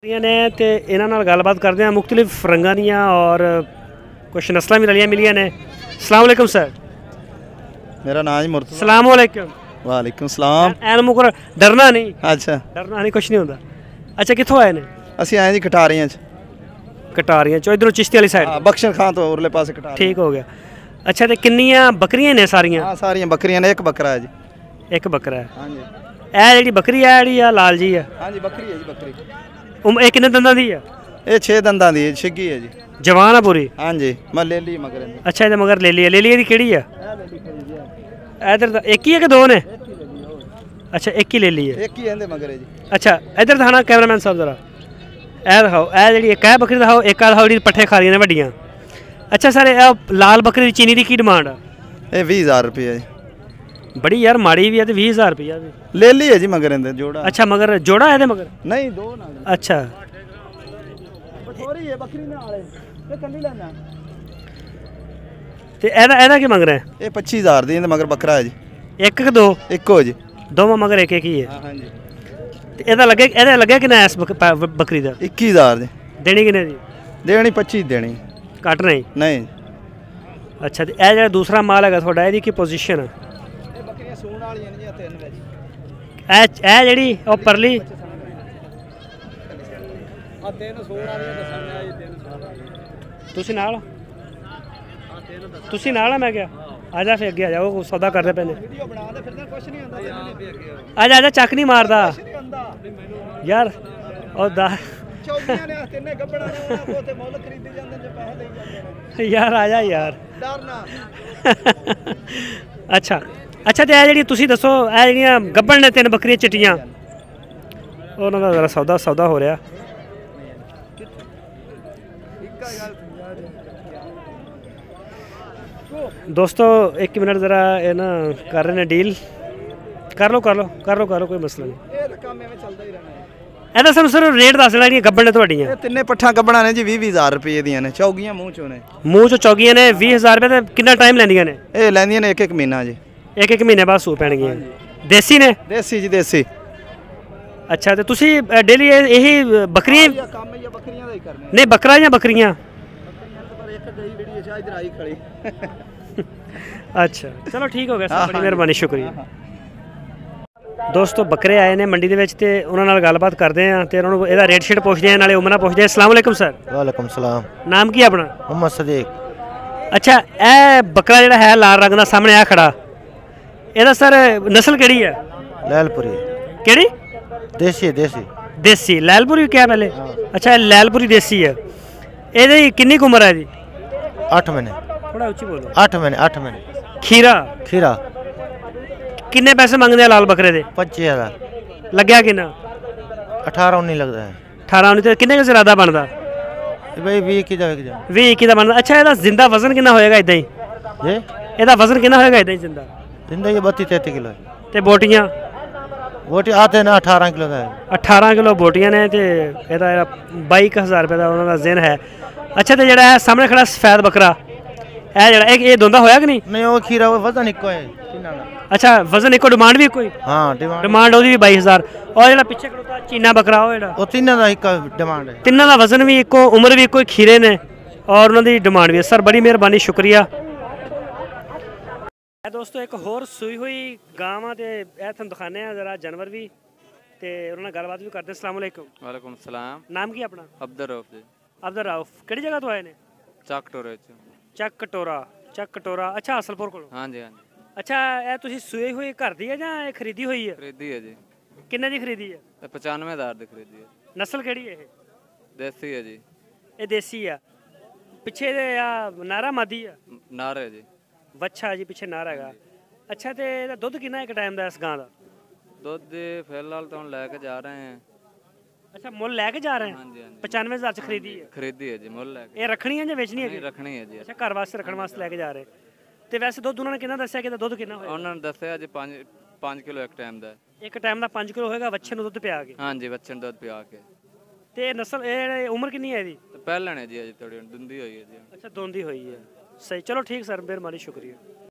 ने ते इन्हां नाल गलबात करते हैं मुख्तलिफ रंगां दियां और कुछ नस्लां भी रलियां मिलियां ने। अस्सलाम वालेकुम सर। मेरा नाम जी मुर्तज़ा। अस्सलाम वालेकुम। वालेकुम सलाम। ऐन मुकर डरना नहीं। अच्छा डरना नहीं, कुछ नहीं होता। अच्छा कित्थों आए ने? ਅਸੀਂ ਆਏ ਜੀ ਕਟਾਰੀਆਂ ਚ। कटारियां चो इधरों चिश्ती वाली साइड। ਹਾਂ ਬਖਸ਼ਨ ਖਾਨ ਤੋਂ ਉਰਲੇ ਪਾਸੇ ਕਟਾਰੀਆਂ। ठीक हो गया। अच्छा तो किन्नियां बकरियां ने सारियां? ਹਾਂ ਸਾਰੀਆਂ ਬੱਕਰੀਆਂ ਨੇ, ਇੱਕ ਬੱਕਰਾ ਹੈ ਜੀ। एक बकरा है। ਹਾਂਜੀ ਇਹ ਜਿਹੜੀ ਬੱਕਰੀ ਹੈ ਜਿਹੜੀ ਆ ਲਾਲ ਜੀ ਆ ਹਾਂਜੀ ਬੱਕਰੀ ਹੈ ਜੀ ਬੱਕਰੀ। ਇਹ ਕਿੰਨੇ ਦੰਦਾਂ ਦੀ ਆ? ਇਹ 6 ਦੰਦਾਂ ਦੀ ਹੈ, ਛਿੱਗੀ ਹੈ ਜੀ। ਜਵਾਨ ਆ ਪੂਰੀ? ਹਾਂਜੀ ਮੈਂ ਲੈ ਲਈ ਮਗਰ ਇਹਦੇ। ਅੱਛਾ ਇਹਦੇ ਮਗਰ ਲੈ ਲਈ। ਲੈ ਲਈ ਇਹਦੀ ਕਿਹੜੀ ਆ? ਇਹ ਲੈ ਲਈ ਖੜੀ ਜੀ। ਇਧਰ ਤਾਂ ਇੱਕ ਹੀ ਹੈ ਕਿ ਦੋ ਨੇ? ਅੱਛਾ ਇੱਕ ਹੀ ਲੈ ਲਈ ਹੈ। ਇੱਕ ਹੀ ਇਹਦੇ ਮਗਰ ਹੈ ਜੀ। ਅੱਛਾ ਇਧਰ ਦਿਖਾਣਾ ਕੈਮਰਾਮੈਨ ਸਾਹਿਬ ਜ਼ਰਾ। ਇਹ ਦਿਖਾਓ, ਇਹ ਜਿਹੜੀ ਇੱਕ ਹੈ ਬੱਕਰੀ ਦਿਖਾਓ, ਇੱਕ ਆ ਦਿਖਾਓ ਜਿਹੜੀ ਪੱਠੇ ਖਾ ਰਹੀਆਂ ਨੇ ਵੱਡੀਆਂ। ਅੱਛਾ ਸਰ ਇਹ ਲਾਲ ਬੱਕਰੀ ਦੀ ਚੀਨੀ ਦੀ ਕੀ ਡਿਮਾਂਡ ਆ? ਇਹ 20000 ਰੁਪਏ ਜੀ। ਬੜੀ ਯਾਰ ਮਾੜੀ ਵੀ ਹੈ ਤੇ 20000 ਰੁਪਇਆ ਵੀ। ਲੈ ਲਈ ਹੈ ਜੀ ਮਗਰ ਇਹਦੇ ਜੋੜਾ। ਅੱਛਾ ਮਗਰ ਜੋੜਾ ਇਹਦੇ ਮਗਰ? ਨਹੀਂ ਦੋ ਨਾਲ। ਅੱਛਾ ਥੋੜੀ ਹੈ ਬੱਕਰੀ ਨਾਲ ਇਹ ਕੱਲੀ ਲੈਣਾ। ਤੇ ਇਹਦਾ ਕੀ ਮੰਗ ਰਿਹਾ? ਇਹ 25000 ਦੀ, ਇਹਦੇ ਮਗਰ ਬੱਕਰਾ ਹੈ ਜੀ। ਇੱਕ ਕਿ ਦੋ? ਇੱਕੋ ਜੀ। ਦੋਵਾਂ ਮਗਰ ਇੱਕ ਹੀ ਹੈ। ਹਾਂ ਹਾਂਜੀ। ਤੇ ਇਹਦਾ ਲੱਗਿਆ ਕਿੰਨਾ ਇਸ ਬੱਕਰੀ ਦਾ? 21000 ਦੀ ਦੇਣੀ ਕਿੰਨੇ ਦੀ? ਦੇਣੀ 25 ਦੇਣੀ। ਘੱਟ ਨਹੀਂ? ਨਹੀਂ ਅੱਛਾ ਤੇ ਇਹ ਜਿਹੜਾ ਦੂਸਰਾ ਮਾਲ ਹੈਗਾ ਤੁਹਾਡਾ ਇਹਦੀ ਕੀ ਪੋਜੀਸ਼ਨ ਹੈ? ਇਹ ਬੱਕਰੀਆਂ ਸੂਣ ਵਾਲੀਆਂ ਨੇ ਜੀ, ਤਿੰਨ ਵਿੱਚ। ਇਹ ਜਿਹੜੀ ਉਹ ਪਰਲੀ ਆ ਤਿੰਨ ਸੂਣ ਵਾਲੀਆਂ ਦੱਸਣ ਆ ਜੀ, ਤਿੰਨ ਸੂਣ ਵਾਲੀਆਂ। ਤੁਸੀਂ ਨਾਲ ਆ? ਮੈਂ ਕਿਹਾ ਆ ਜਾ ਫਿਰ ਅੱਗੇ ਆ ਜਾ, ਉਹ ਸੌਦਾ ਕਰਦੇ ਪਏ ਨੇ। ਵੀਡੀਓ ਬਣਾ ਦੇ, ਫਿਰਦਾ ਕੁਛ ਨਹੀਂ ਆਉਂਦਾ ਤੈਨੂੰ ਵੀ ਅੱਗੇ ਆ ਜਾ ਆ ਜਾ, ਚੱਕ ਨਹੀਂ ਮਾਰਦਾ ਕੁਛ ਨਹੀਂ ਆਉਂਦਾ ਯਾਰ। ਉਹ ਦਾ ਚੌਕੀਆਂ ਨੇ ਤਿੰਨੇ ਗੱਬੜਾਂ ਨੇ, ਉਹਨਾਂ ਕੋਲ ਤੇ ਮੁੱਲ ਖਰੀਦੀ ਜਾਂਦੇ ਨੇ, ਪੈਸੇ ਲਈ ਜਾਂਦੇ ਨੇ। ਯਾਰ ਆ ਜਾ ਯਾਰ। ਡਰਨਾ ਅੱਛਾ ਅੱਛਾ ਤੇ ਇਹ ਜਿਹੜੀ ਤੁਸੀਂ ਦੱਸੋ, ਇਹ ਜਿਹੜੀਆਂ ਗੱਬੜ ਨੇ ਤਿੰਨ ਬੱਕਰੀਆਂ ਚਿੱਟੀਆਂ, ਉਹਨਾਂ ਦਾ ਜ਼ਰਾ ਸੌਦਾ ਹੋ ਰਿਹਾ। ਦੋਸਤੋ ਇੱਕ ਮਿੰਟ ਜ਼ਰਾ ਇਹ ਨਾ ਕਰ ਰਹੇ ਨੇ ਡੀਲ। ਕਰ ਲਓ ਕੋਈ ਮਸਲਾ ਨਹੀਂ। ਇਹ ਤਾਂ ਕੰਮ ਐਵੇਂ ਚੱਲਦਾ ਹੀ ਰਹਿਣਾ ਹੈ। ਇਹਦਾ ਸਾਨੂੰ ਸਿਰ ਰੇਟ ਦੱਸ ਦੇਣਾ ਜਿਹੜੀਆਂ ਗੱਬੜ ਨੇ ਤੁਹਾਡੀਆਂ। ਇਹ ਤਿੰਨੇ ਪੱਠਾਂ ਗੱਬੜਾਂ ਨੇ ਜੀ, 20-20000 ਰੁਪਏ ਦੀਆਂ ਨੇ। ਚੌਗੀਆਂ ਮੂੰਹ ਚੋਂ ਨੇ। ਮੂੰਹ ਚੋਂ ਚੌਗੀਆਂ ਨੇ। 20000 ਰੁਪਏ ਤੇ ਕਿੰਨਾ ਟਾਈਮ ਲੈਂਦੀਆਂ ਨੇ? ਇਹ ਲੈਂਦੀਆਂ ਨੇ ਇੱਕ ਮਹੀਨਾ ਜੀ। ਇੱਕ ਮਹੀਨੇ ਬਾਅਦ ਸੂ ਪੈਣਗੀਆਂ। ਦੇਸੀ ਨੇ? ਦੇਸੀ ਜੀ ਦੇਸੀ। ਅੱਛਾ ਤੇ ਤੁਸੀਂ ਡੇਲੀ ਇਹੀ ਬੱਕਰੀਆਂ? ਕੰਮ ਇਹ ਬੱਕਰੀਆਂ ਦਾ ਹੀ ਕਰਨੇ। ਨਹੀਂ ਬੱਕਰਾ ਜਾਂ ਬੱਕਰੀਆਂ? ਪਰ ਇੱਕ ਗਈ ਜਿਹੜੀ ਹੈ ਇਧਰ ਆਈ ਖੜੀ। ਅੱਛਾ ਚਲੋ ਠੀਕ ਹੋ ਗਿਆ ਸਰ, ਬੜੀ ਮਿਹਰਬਾਨੀ, ਸ਼ੁਕਰੀਆ। ਦੋਸਤੋ ਬੱਕਰੇ ਆਏ ਨੇ ਮੰਡੀ ਦੇ ਵਿੱਚ ਤੇ ਉਹਨਾਂ ਨਾਲ ਗੱਲਬਾਤ ਕਰਦੇ ਆ ਤੇ ਉਹਨਾਂ ਨੂੰ ਇਹਦਾ ਰੇਟ ਸ਼ੀਟ ਪੁੱਛਦੇ ਆ, ਨਾਲੇ ਉਮਰਾਂ ਪੁੱਛਦੇ ਆ। अस्सलाम वालेकुम सर। वालेकुम सलाम। ਨਾਮ ਕੀ ਆਪਣਾ? मोहम्मद सदीक। ਅੱਛਾ ਇਹ ਬੱਕਰਾ ਜਿਹੜਾ ਹੈ ਲਾਲ ਰੰਗ ਦਾ ਸਾਹਮਣੇ ਆ ਖੜਾ, ਇਹਦਾ ਸਰ ਨਸਲ ਕਿਹੜੀ ਹੈ? लैलपुरी। ਕਿਹੜੀ? देसी देसी। देसी लैलपुरी क्या पहले? अच्छा लैलपुरी देसी है। ਇਹਦੀ ਕਿੰਨੀ ਕੁ ਉਮਰ ਹੈ ਜੀ? 8 महीने। ਥੋੜਾ ਉੱਚੀ ਬੋਲੋ। 8 महीने 8 महीने। ਖੀਰਾ खीरा ਕਿੰਨੇ ਪੈਸੇ ਮੰਗਦੇ ਆ ਲਾਲ ਬੱਕਰੇ ਦੇ? 25,000। ਲੱਗਿਆ ਕਿੰਨਾ? 18-19 लगता है 18 19 ਤੇ ਕਿੰਨੇ ਕੁ ਇਰਾਦਾ ਬਣਦਾ? भाई 20 की जा 20 21 ਦਾ ਬਣਦਾ। ਅੱਛਾ ਇਹਦਾ ਜ਼ਿੰਦਾ ਵਜ਼ਨ ਕਿੰਨਾ ਹੋਏਗਾ ਇਦਾਂ ਹੀ? ये ਇਹਦਾ ਵਜ਼ਨ ਕਿੰਨਾ ਹੋਏਗਾ ਇਦਾਂ ਹੀ ਜ਼ਿੰਦਾ? जिंदगी 32-33 किलो है। ਤੇ ਬੋਟੀਆਂ? बोटी आते हैं ना 18 किलो का है। 18 ਕਿਲੋ ਬੋਟੀਆਂ ਨੇ ਤੇ ਇਹਦਾ 22000 ਰੁਪਏ ਦਾ ਉਹਨਾਂ ਦਾ ਜ਼ਿਨ ਹੈ। ਅੱਛਾ ਤੇ ਜਿਹੜਾ ਇਹ ਸਾਹਮਣੇ ਖੜਾ ਸਫੈਦ ਬੱਕਰਾ, ਇਹ ਜਿਹੜਾ ਇਹ ਦੋਂਦਾ ਹੋਇਆ ਕਿ ਨਹੀਂ? नहीं वो खीरा वो वजन इको है। कितना का? ਅੱਛਾ ਵਜ਼ਨ ਇੱਕੋ, ਡਿਮਾਂਡ ਵੀ ਇੱਕੋ ਹੀ? हाँ डिमांड ਡਿਮਾਂਡ ਉਹਦੀ ਵੀ 22000। ਔਰ ਜਿਹੜਾ ਪਿੱਛੇ ਖੜੋਤਾ ਚੀਨਾ ਬੱਕਰਾ ਉਹ ਜਿਹੜਾ, वो तीनों का एक डिमांड है। ਤਿੰਨਾਂ ਦਾ ਵਜ਼ਨ ਵੀ ਇੱਕੋ, ਉਮਰ ਵੀ ਇੱਕੋ, ਖੀਰੇ ਨੇ ਔਰ ਉਹਨਾਂ ਦੀ ਡਿਮਾਂਡ ਵੀ ਹੈ। ਸਰ ਬੜੀ ਮਿਹਰਬਾਨੀ, ਸ਼ੁਕਰੀਆ। ਦੋਸਤੋ ਇੱਕ ਹੋਰ ਸੂਈ ਹੋਈ ਗਾਂ ਵਾ ਤੇ ਇਹ ਤੁਹਾਨੂੰ ਦਿਖਾਉਂਦੇ ਆ ਜ਼ਰਾ ਜਾਨਵਰ ਵੀ ਤੇ ਉਹਨਾਂ ਨਾਲ ਗੱਲਬਾਤ ਵੀ ਕਰਦੇ। अस्सलाम वालेकुम। वालेकुम सलाम। ਨਾਮ ਕੀ ਆਪਣਾ? अब्दुल रऊफ जी। ਅਬਦਰ ਰਾਉਫ। ਕਿਹੜੀ ਜਗ੍ਹਾ ਤੋਂ ਆਏ ਨੇ? ਚੱਕ ਟੋਰੇ ਚ। ਚੱਕ ਕਟੋਰਾ। ਅੱਛਾ ਅਸਲਪੁਰ ਕੋਲ। ਹਾਂਜੀ ਹਾਂਜੀ। ਅੱਛਾ ਇਹ ਤੁਸੀਂ ਸੂਈ ਹੋਈ ਘਰ ਦੀ ਹੈ ਜਾਂ ਇਹ ਖਰੀਦੀ ਹੋਈ ਹੈ? ਖਰੀਦੀ ਹੈ ਜੀ। ਕਿੰਨੇ ਦੀ ਖਰੀਦੀ ਹੈ? ਇਹ 95,000 ਦੀ ਖਰੀਦੀ ਹੈ। ਨਸਲ ਕਿਹੜੀ ਹੈ ਇਹ? ਦੇਸੀ ਹੈ ਜੀ। ਇਹ ਦੇਸੀ ਆ। ਪਿੱਛੇ ਦੇ ਆ ਨਾਰਾ ਮਾਦੀ ਆ? ਨਾਰ ਹੈ ਜੀ। ਵੱਛਾ ਜੀ, ਪਿੱਛੇ ਨਾਰਾ ਹੈਗਾ। ਅੱਛਾ ਤੇ ਇਹਦਾ ਦੁੱਧ ਕਿੰਨਾ ਇੱਕ ਟਾਈਮ ਦਾ ਇਸ ਗਾਂ ਦਾ? ਦੁੱਧ ਦੇ ਫਿਲਹਾਲ ਤਾਂ ਹੁਣ ਲੈ ਕੇ ਜਾ ਰਹੇ ਹਾਂ। ਅੱਛਾ ਮੁੱਲ ਲੈ ਕੇ ਜਾ ਰਹੇ ਹਾਂ? ਹਾਂਜੀ ਹਾਂਜੀ 95,000 ਚ ਖਰੀਦੀ ਹੈ? ਖਰੀਦੀ ਹੈ ਜੀ, ਮੁੱਲ ਲੈ ਕੇ। ਇਹ ਰੱਖਣੀ ਹੈ ਜਾਂ ਵੇਚਣੀ ਹੈ? ਨਹੀਂ ਰੱਖਣੀ ਹੈ ਜੀ। ਅੱਛਾ ਘਰ ਵਾਸਤੇ ਰੱਖਣ ਵਾਸਤੇ ਲੈ ਕੇ ਜਾ ਰਹੇ। ਤੇ ਵੈਸੇ ਦੁੱਧ ਉਹਨਾਂ ਨੇ ਕਿੰਨਾ ਦੱਸਿਆ ਕਿ ਇਹਦਾ ਦੁੱਧ ਕਿੰਨਾ ਹੋਏਗਾ? ਉਹਨਾਂ ਨੇ ਦੱਸਿਆ ਜੀ 5 ਕਿਲੋ ਇੱਕ ਟਾਈਮ ਦਾ। ਇੱਕ ਟਾਈਮ ਦਾ 5 ਕਿਲੋ ਹੋਏਗਾ ਵੱਛੇ ਨੂੰ ਦੁੱਧ ਪਿਆ ਕੇ? ਹਾਂਜੀ ਬੱਚੇ ਨੂੰ ਦੁੱਧ ਪਿਆ ਕੇ। ਤੇ ਨਸਲ ਇਹ ਉਮਰ ਕਿੰਨੀ ਹੈ ਇਹਦੀ? ਪਹਿਲਣ ਹੈ ਜੀ, ਅਜੇ ਥੋੜੀ ਦੁੰਦੀ ਹੋਈ ਹੈ ਜੀ। ਅੱਛਾ ਦੋਂਦੀ ਹੋਈ ਹੈ। ਸਹੀ, ਚਲੋ ਠੀਕ ਸਰ, ਮਿਹਰਬਾਨੀ, ਸ਼ੁਕਰੀਆ।